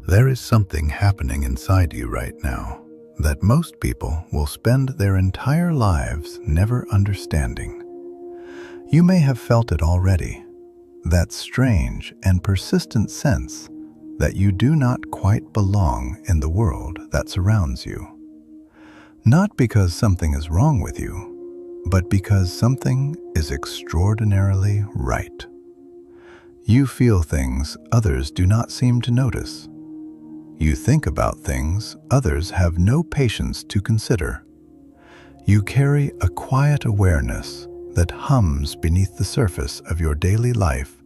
There is something happening inside you right now that most people will spend their entire lives never understanding. You may have felt it already, that strange and persistent sense that you do not quite belong in the world that surrounds you. Not because something is wrong with you, but because something is extraordinarily right. You feel things others do not seem to notice. You think about things others have no patience to consider. You carry a quiet awareness that hums beneath the surface of your daily life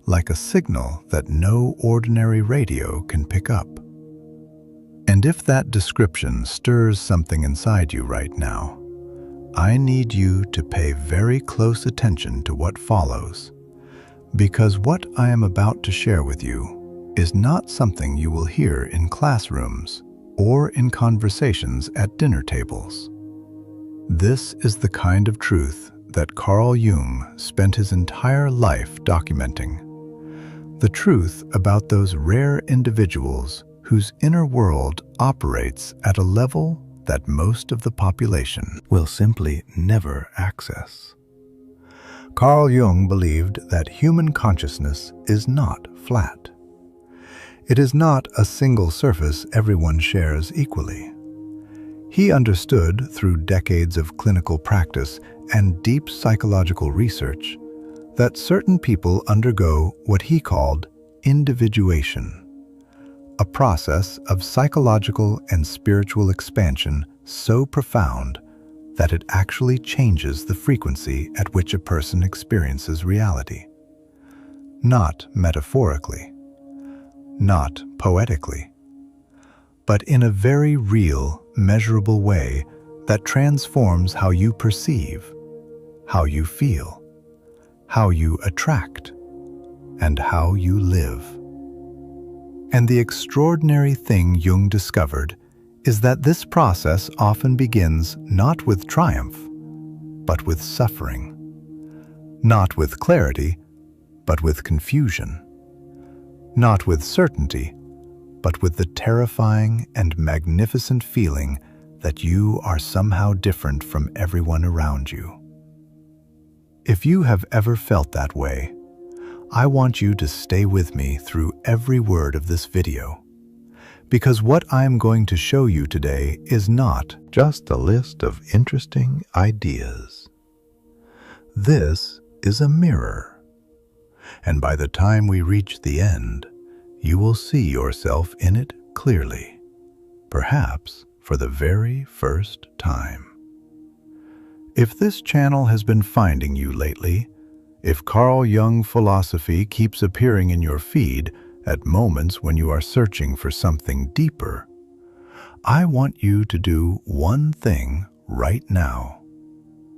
like a signal that no ordinary radio can pick up. And if that description stirs something inside you right now, I need you to pay very close attention to what follows, because what I am about to share with you is not something you will hear in classrooms or in conversations at dinner tables. This is the kind of truth that Carl Jung spent his entire life documenting. The truth about those rare individuals whose inner world operates at a level that most of the population will simply never access. Carl Jung believed that human consciousness is not flat. It is not a single surface everyone shares equally. He understood through decades of clinical practice and deep psychological research that certain people undergo what he called individuation, a process of psychological and spiritual expansion so profound that it actually changes the frequency at which a person experiences reality. Not metaphorically, not poetically, but in a very real, measurable way that transforms how you perceive, how you feel, how you attract, and how you live. And the extraordinary thing Jung discovered is that this process often begins not with triumph, but with suffering. Not with clarity, but with confusion. Not with certainty, but with the terrifying and magnificent feeling that you are somehow different from everyone around you. If you have ever felt that way, I want you to stay with me through every word of this video, because what I am going to show you today is not just a list of interesting ideas. This is a mirror. And by the time we reach the end, you will see yourself in it clearly, perhaps for the very first time. If this channel has been finding you lately, if Carl Jung philosophy keeps appearing in your feed at moments when you are searching for something deeper, I want you to do one thing right now.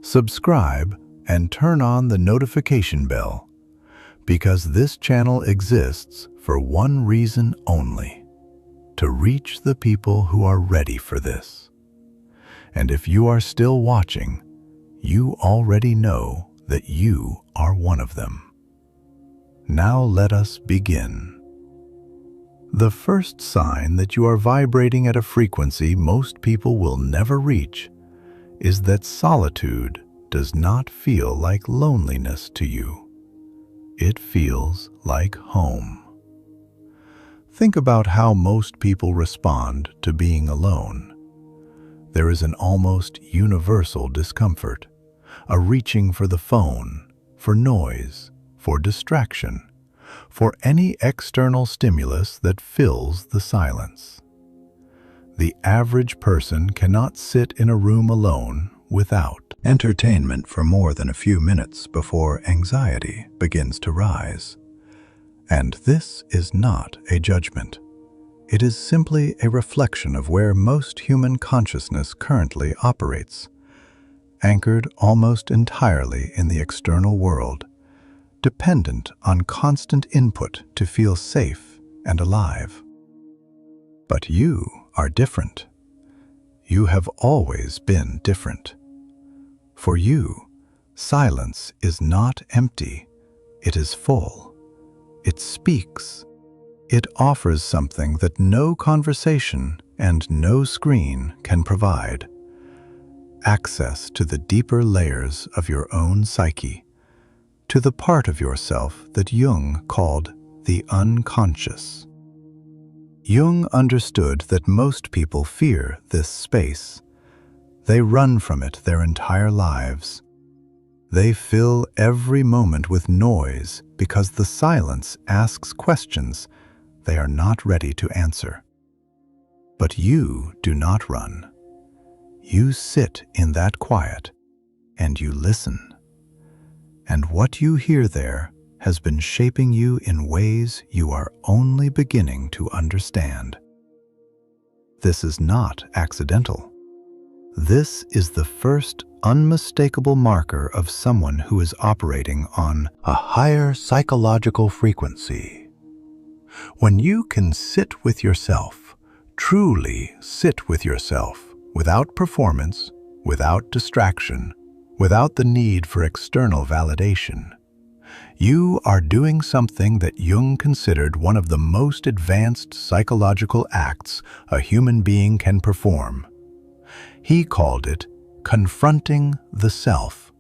Subscribe and turn on the notification bell, because this channel exists for one reason only: to reach the people who are ready for this. And if you are still watching, you already know that you are one of them. Now let us begin. The first sign that you are vibrating at a frequency most people will never reach is that solitude does not feel like loneliness to you. It feels like home. Think about how most people respond to being alone. There is an almost universal discomfort, a reaching for the phone, for noise, for distraction, for any external stimulus that fills the silence. The average person cannot sit in a room alone without entertainment for more than a few minutes before anxiety begins to rise. And this is not a judgment. It is simply a reflection of where most human consciousness currently operates, anchored almost entirely in the external world, dependent on constant input to feel safe and alive. But you are different. You have always been different. For you, silence is not empty, it is full. It speaks. It offers something that no conversation and no screen can provide: access to the deeper layers of your own psyche, to the part of yourself that Jung called the unconscious. Jung understood that most people fear this space. They run from it their entire lives. They fill every moment with noise because the silence asks questions they are not ready to answer. But you do not run. You sit in that quiet and you listen. And what you hear there has been shaping you in ways you are only beginning to understand. This is not accidental. This is the first unmistakable marker of someone who is operating on a higher psychological frequency. When you can sit with yourself, truly sit with yourself, without performance, without distraction, without the need for external validation, you are doing something that Jung considered one of the most advanced psychological acts a human being can perform. He called it confronting the self.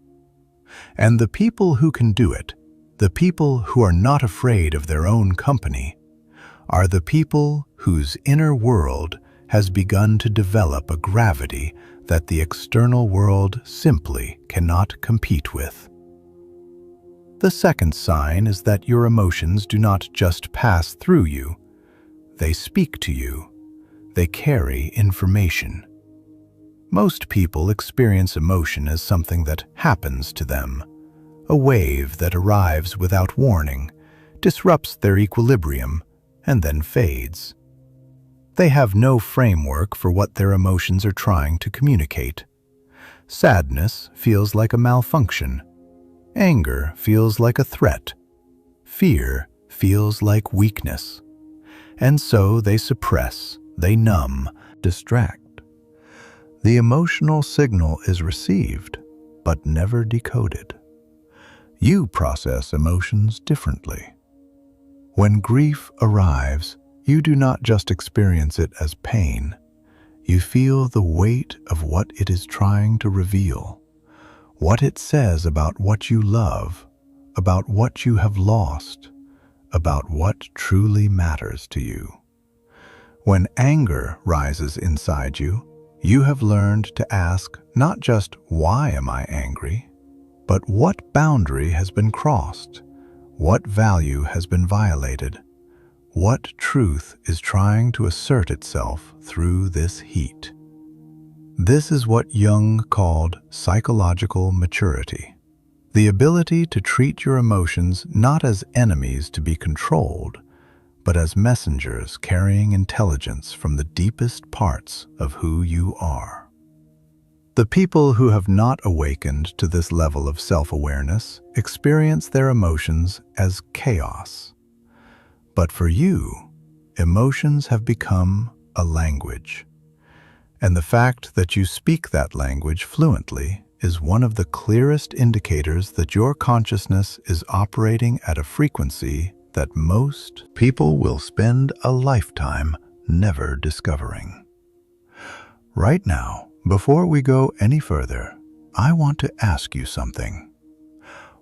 And the people who can do it, the people who are not afraid of their own company, are the people whose inner world has begun to develop a gravity that the external world simply cannot compete with. The second sign is that your emotions do not just pass through you. They speak to you. They carry information. Most people experience emotion as something that happens to them, a wave that arrives without warning, disrupts their equilibrium, and then fades. They have no framework for what their emotions are trying to communicate. Sadness feels like a malfunction. Anger feels like a threat. Fear feels like weakness. And so they suppress, they numb, distract. The emotional signal is received, but never decoded. You process emotions differently. When grief arrives, you do not just experience it as pain. You feel the weight of what it is trying to reveal, what it says about what you love, about what you have lost, about what truly matters to you. When anger rises inside you, you have learned to ask not just why am I angry, but what boundary has been crossed, what value has been violated, what truth is trying to assert itself through this heat. This is what Jung called psychological maturity, the ability to treat your emotions not as enemies to be controlled, but as messengers carrying intelligence from the deepest parts of who you are. The people who have not awakened to this level of self-awareness experience their emotions as chaos. But for you, emotions have become a language. And the fact that you speak that language fluently is one of the clearest indicators that your consciousness is operating at a frequency that most people will spend a lifetime never discovering. Right now, before we go any further, I want to ask you something.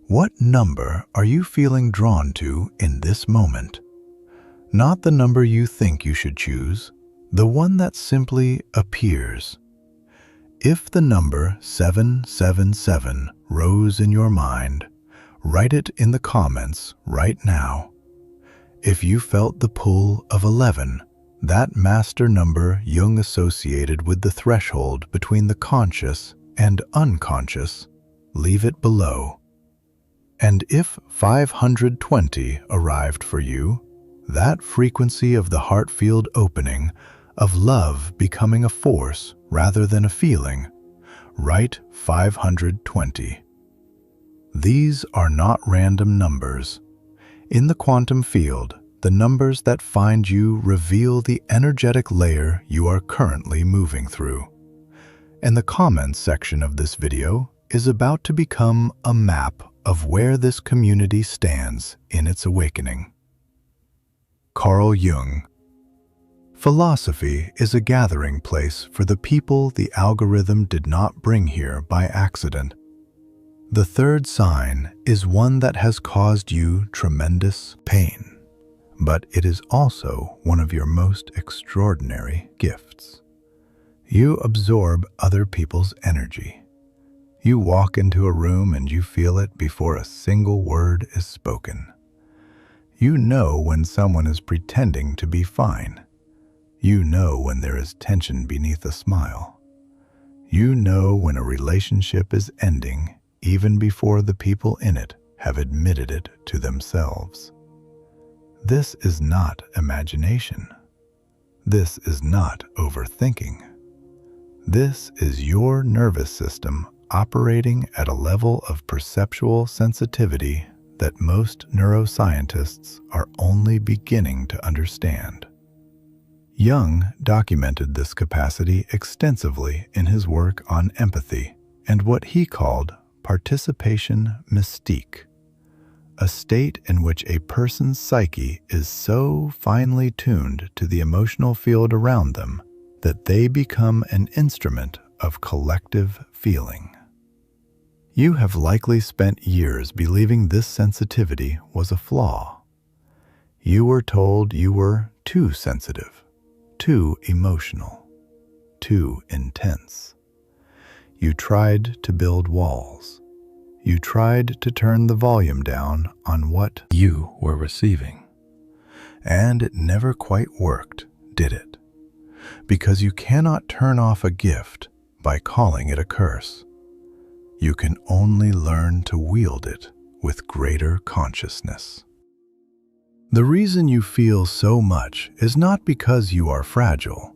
What number are you feeling drawn to in this moment? Not the number you think you should choose, the one that simply appears. If the number 777 rose in your mind, write it in the comments right now. If you felt the pull of 11, that master number Jung associated with the threshold between the conscious and unconscious, leave it below. And if 520 arrived for you, that frequency of the heart field opening, of love becoming a force rather than a feeling, write 520. These are not random numbers. In the quantum field, the numbers that find you reveal the energetic layer you are currently moving through. And the comments section of this video is about to become a map of where this community stands in its awakening. Carl Jung. Philosophy is a gathering place for the people the algorithm did not bring here by accident. The third sign is one that has caused you tremendous pain, but it is also one of your most extraordinary gifts. You absorb other people's energy. You walk into a room and you feel it before a single word is spoken. You know when someone is pretending to be fine. You know when there is tension beneath a smile. You know when a relationship is ending even before the people in it have admitted it to themselves. This is not imagination. This is not overthinking. This is your nervous system operating at a level of perceptual sensitivity that most neuroscientists are only beginning to understand. Jung documented this capacity extensively in his work on empathy and what he called participation mystique, a state in which a person's psyche is so finely tuned to the emotional field around them that they become an instrument of collective feeling. You have likely spent years believing this sensitivity was a flaw. You were told you were too sensitive, too emotional, too intense. You tried to build walls. You tried to turn the volume down on what you were receiving. And it never quite worked, did it? Because you cannot turn off a gift by calling it a curse. You can only learn to wield it with greater consciousness. The reason you feel so much is not because you are fragile.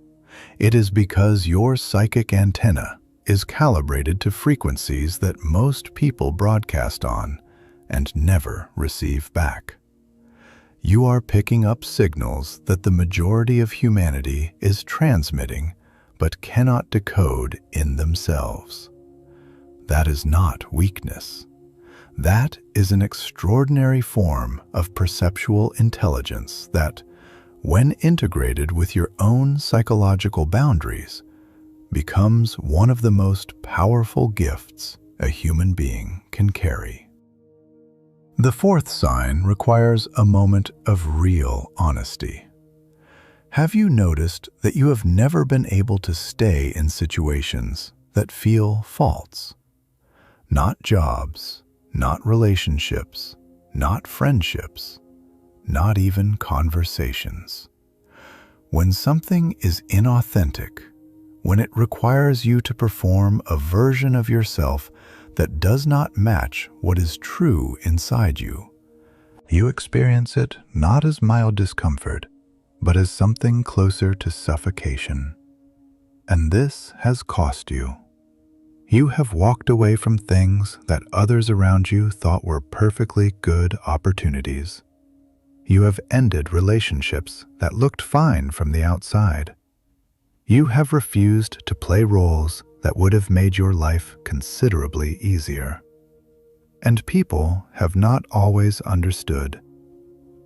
It is because your psychic antenna is calibrated to frequencies that most people broadcast on and never receive back. You are picking up signals that the majority of humanity is transmitting but cannot decode in themselves. That is not weakness. That is an extraordinary form of perceptual intelligence that, when integrated with your own psychological boundaries, becomes one of the most powerful gifts a human being can carry. The fourth sign requires a moment of real honesty. Have you noticed that you have never been able to stay in situations that feel false? Not jobs, not relationships, not friendships, not even conversations. When something is inauthentic, when it requires you to perform a version of yourself that does not match what is true inside you, you experience it not as mild discomfort, but as something closer to suffocation. And this has cost you. You have walked away from things that others around you thought were perfectly good opportunities. You have ended relationships that looked fine from the outside. You have refused to play roles that would have made your life considerably easier. And people have not always understood.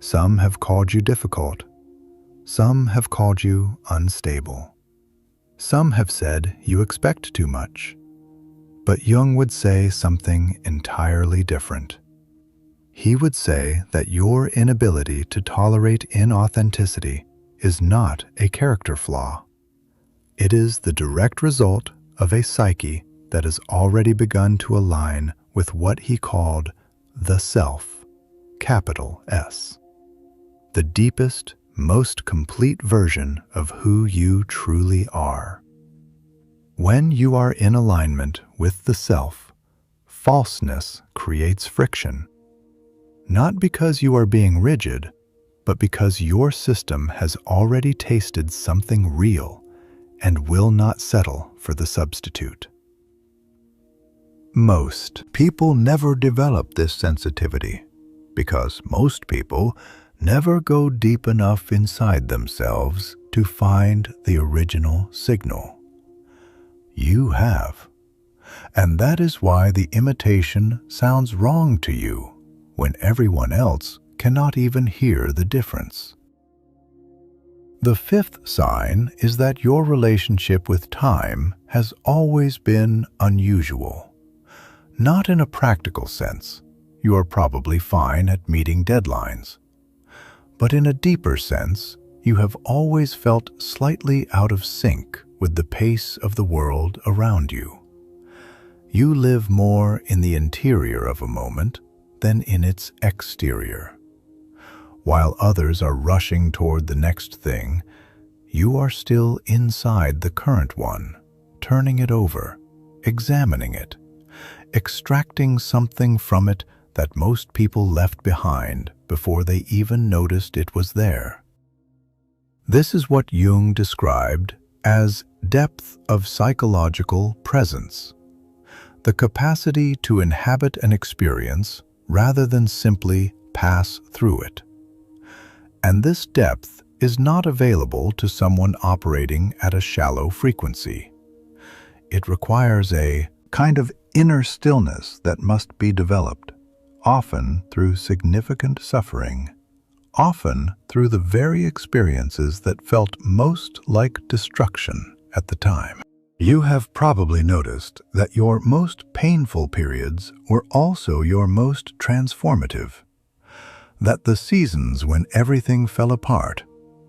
Some have called you difficult. Some have called you unstable. Some have said you expect too much. But Jung would say something entirely different. He would say that your inability to tolerate inauthenticity is not a character flaw. It is the direct result of a psyche that has already begun to align with what he called the self, capital S, the deepest, most complete version of who you truly are. When you are in alignment with the self, falseness creates friction. Not because you are being rigid, but because your system has already tasted something real and will not settle for the substitute. Most people never develop this sensitivity because most people never go deep enough inside themselves to find the original signal. You have. And that is why the imitation sounds wrong to you when everyone else cannot even hear the difference. The fifth sign is that your relationship with time has always been unusual. Not in a practical sense. You are probably fine at meeting deadlines. But in a deeper sense, you have always felt slightly out of sync with the pace of the world around you. You live more in the interior of a moment than in its exterior. While others are rushing toward the next thing, you are still inside the current one, turning it over, examining it, extracting something from it that most people left behind before they even noticed it was there. This is what Jung described as depth of psychological presence, the capacity to inhabit an experience rather than simply pass through it. And this depth is not available to someone operating at a shallow frequency. It requires a kind of inner stillness that must be developed, often through significant suffering, often through the very experiences that felt most like destruction at the time. You have probably noticed that your most painful periods were also your most transformative, that the seasons when everything fell apart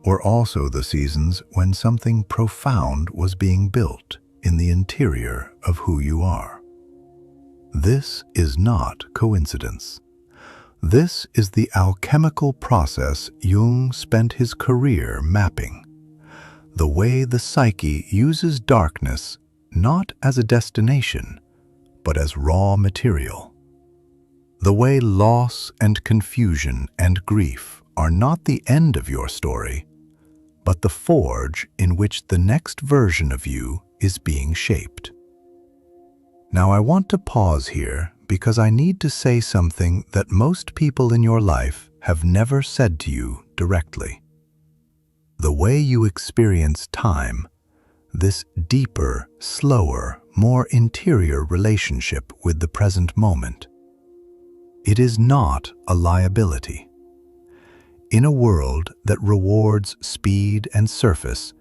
were also the seasons when something profound was being built in the interior of who you are. This is not coincidence. This is the alchemical process Jung spent his career mapping. The way the psyche uses darkness not as a destination, but as raw material. The way loss and confusion and grief are not the end of your story, but the forge in which the next version of you is being shaped. Now I want to pause here because I need to say something that most people in your life have never said to you directly. The way you experience time, this deeper, slower, more interior relationship with the present moment, it is not a liability. In a world that rewards speed and surface,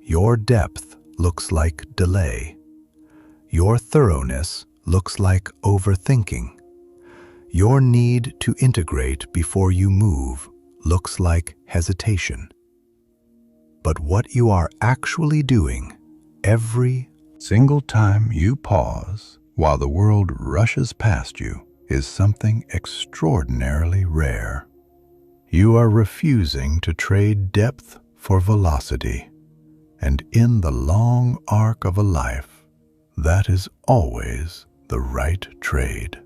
your depth looks like delay. Your thoroughness looks like overthinking. Your need to integrate before you move looks like hesitation. But what you are actually doing every single time you pause while the world rushes past you is something extraordinarily rare. You are refusing to trade depth for velocity, and in the long arc of a life, that is always the right trade.